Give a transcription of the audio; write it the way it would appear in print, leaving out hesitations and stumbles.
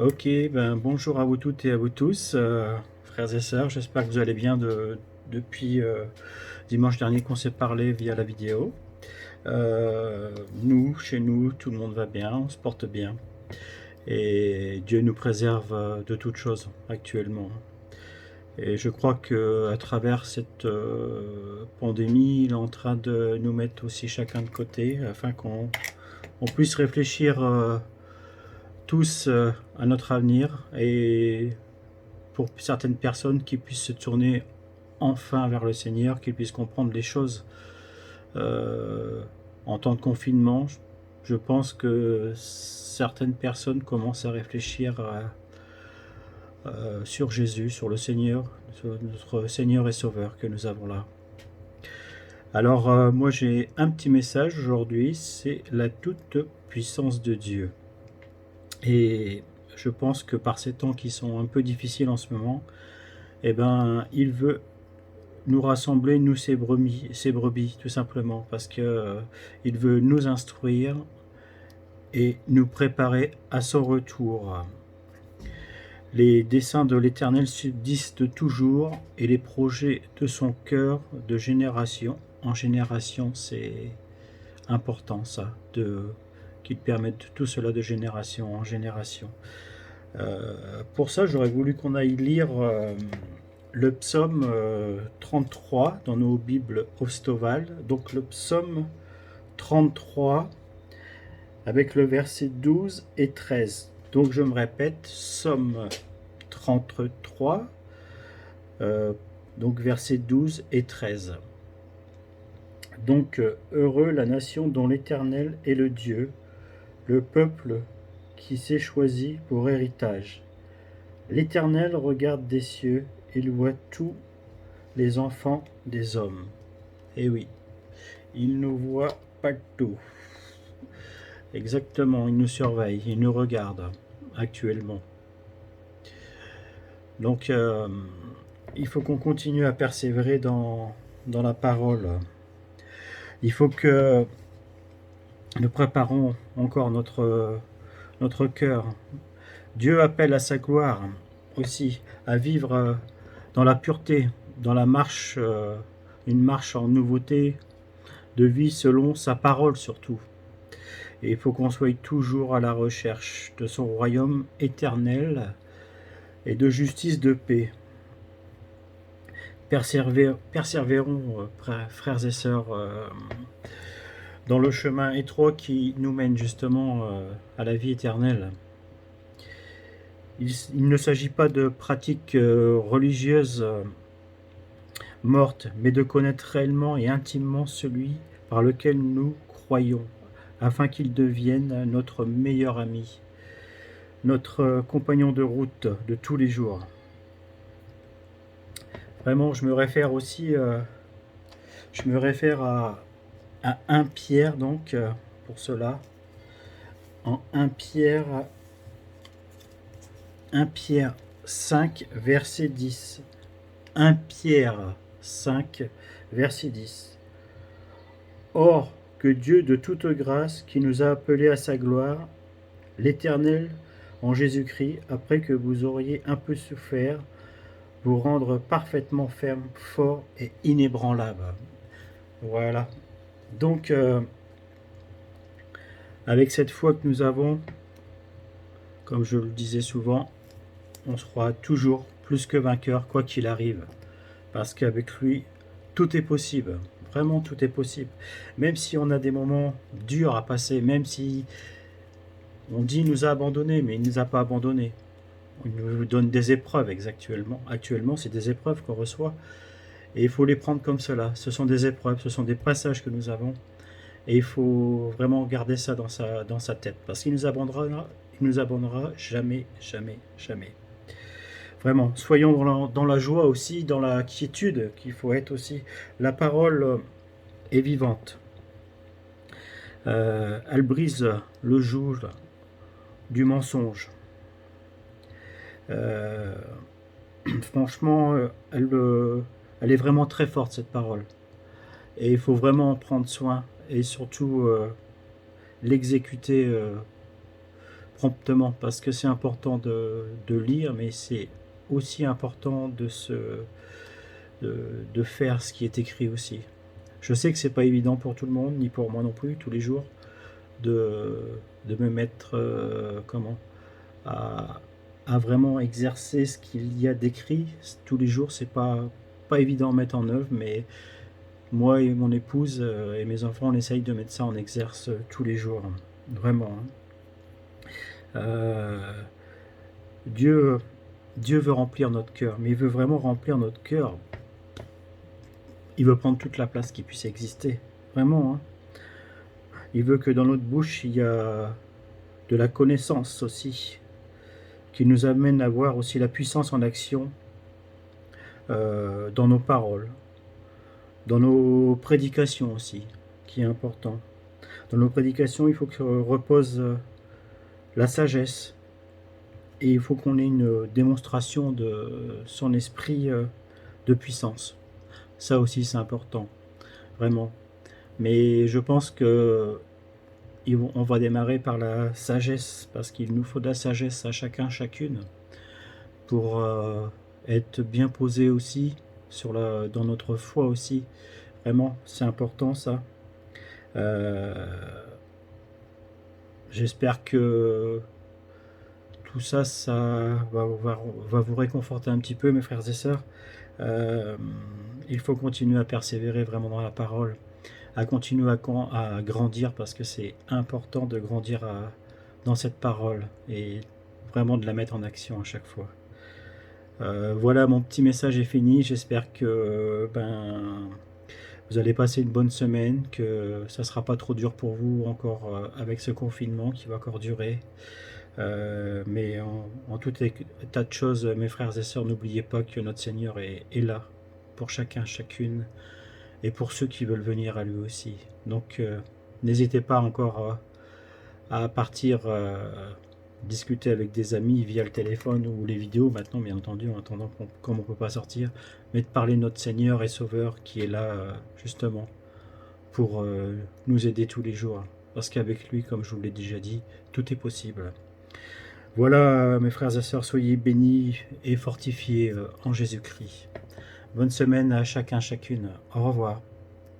Ok, ben bonjour à vous toutes et à vous tous, frères et sœurs. J'espère que vous allez bien depuis dimanche dernier qu'on s'est parlé via la vidéo. Nous, chez nous, tout le monde va bien, on se porte bien. Et Dieu nous préserve de toutes choses actuellement. Et je crois que à travers cette pandémie, il est en train de nous mettre aussi chacun de côté afin qu'on puisse réfléchir tous à notre avenir et pour certaines personnes qui puissent se tourner enfin vers le Seigneur, qu'ils puissent comprendre les choses. Euh, En temps de confinement, je pense que certaines personnes commencent à réfléchir sur Jésus, sur le Seigneur, sur notre Seigneur et Sauveur que nous avons là. Alors moi j'ai un petit message aujourd'hui, c'est la toute puissance de Dieu. Et je pense que par ces temps qui sont un peu difficiles en ce moment, eh ben, il veut nous rassembler, nous ses brebis, tout simplement, parce que il veut nous instruire et nous préparer à son retour. Les desseins de l'Éternel subsistent toujours, et les projets de son cœur de génération en génération, c'est important ça, qu'il permette tout cela de génération en génération. Pour ça, j'aurais voulu qu'on aille lire le psaume 33 dans nos Bibles Ostval. Donc le psaume 33 avec le verset 12 et 13. Donc je me répète, psaume 33, donc versets 12 et 13. Donc heureux la nation dont l'Éternel est le Dieu, le peuple qui s'est choisi pour héritage. L'Éternel regarde des cieux, il voit tous les enfants des hommes. Eh oui, il nous voit partout. Exactement, il nous surveille, il nous regarde actuellement. Donc il faut qu'on continue à persévérer dans la parole. Il faut que nous préparons encore notre cœur. Dieu appelle à sa gloire aussi, à vivre dans la pureté, dans la marche, une marche en nouveauté de vie selon sa parole surtout. Et il faut qu'on soit toujours à la recherche de son royaume éternel et de justice, de paix. Persévérons, frères et sœurs, dans le chemin étroit qui nous mène justement à la vie éternelle. Il ne s'agit pas de pratiques religieuses mortes, mais de connaître réellement et intimement celui par lequel nous croyons, afin qu'il devienne notre meilleur ami, notre compagnon de route de tous les jours. Vraiment, je me réfère aussi, à 1 Pierre, donc, pour cela, en 1 Pierre 5, verset 10. 1 Pierre 5, verset 10. Or, que Dieu de toute grâce, qui nous a appelés à sa gloire, l'Éternel en Jésus-Christ, après que vous auriez un peu souffert, vous rendre parfaitement ferme, fort et inébranlable. Voilà. Donc, avec cette foi que nous avons, comme je le disais souvent, on sera toujours plus que vainqueur, quoi qu'il arrive. Parce qu'avec lui, tout est possible. Vraiment, tout est possible. Même si on a des moments durs à passer, même si on dit qu'il nous a abandonnés, mais il ne nous a pas abandonnés. Il nous donne des épreuves actuellement. Actuellement, c'est des épreuves qu'on reçoit. Et il faut les prendre comme cela. Ce sont des épreuves, ce sont des passages que nous avons. Et il faut vraiment garder ça dans sa tête. Parce qu'il nous abandonnera jamais, jamais, jamais. Vraiment, soyons dans la joie aussi, dans la quiétude qu'il faut être aussi. La parole est vivante. Elle brise le joug du mensonge. Euh, Franchement, elle est vraiment très forte cette parole. Et il faut vraiment en prendre soin et surtout l'exécuter promptement, parce que c'est important de lire, mais c'est aussi important de faire ce qui est écrit aussi. Je sais que c'est pas évident pour tout le monde, ni pour moi non plus, tous les jours, de, de me mettre à, à vraiment exercer ce qu'il y a d'écrit tous les jours. C'est pas évident à mettre en œuvre, mais moi et mon épouse et mes enfants, on essaye de mettre ça en exerce tous les jours, vraiment. Euh, Dieu, Dieu veut remplir notre cœur, mais il veut vraiment remplir notre cœur. Il veut prendre toute la place qui puisse exister, vraiment. Il veut que dans notre bouche, il y a de la connaissance aussi, qui nous amène à voir aussi la puissance en action dans nos paroles, dans nos prédications aussi, qui est important. Dans nos prédications, il faut que repose la sagesse, et il faut qu'on ait une démonstration de son esprit de puissance. Ça aussi, c'est important, vraiment. Mais je pense que on va démarrer par la sagesse, parce qu'il nous faut de la sagesse à chacun, chacune, pour être bien posé aussi dans notre foi aussi. Vraiment, c'est important ça. J'espère que tout ça, va vous réconforter un petit peu, mes frères et sœurs. Il faut continuer à persévérer vraiment dans la parole, à continuer à grandir, parce que c'est important de grandir dans cette parole et vraiment de la mettre en action à chaque fois. Voilà, mon petit message est fini. J'espère que vous allez passer une bonne semaine, que ça sera pas trop dur pour vous encore avec ce confinement qui va encore durer. Mais en tout état de choses, mes frères et sœurs, n'oubliez pas que notre Seigneur est là pour chacun, chacune, et pour ceux qui veulent venir à lui aussi. Donc n'hésitez pas encore à partir discuter avec des amis via le téléphone ou les vidéos maintenant, bien entendu, en attendant comme on ne peut pas sortir, mais de parler de notre Seigneur et Sauveur qui est là justement pour nous aider tous les jours. Parce qu'avec lui, comme je vous l'ai déjà dit, tout est possible. Voilà, mes frères et sœurs, soyez bénis et fortifiés en Jésus-Christ. Bonne semaine à chacun, chacune. Au revoir.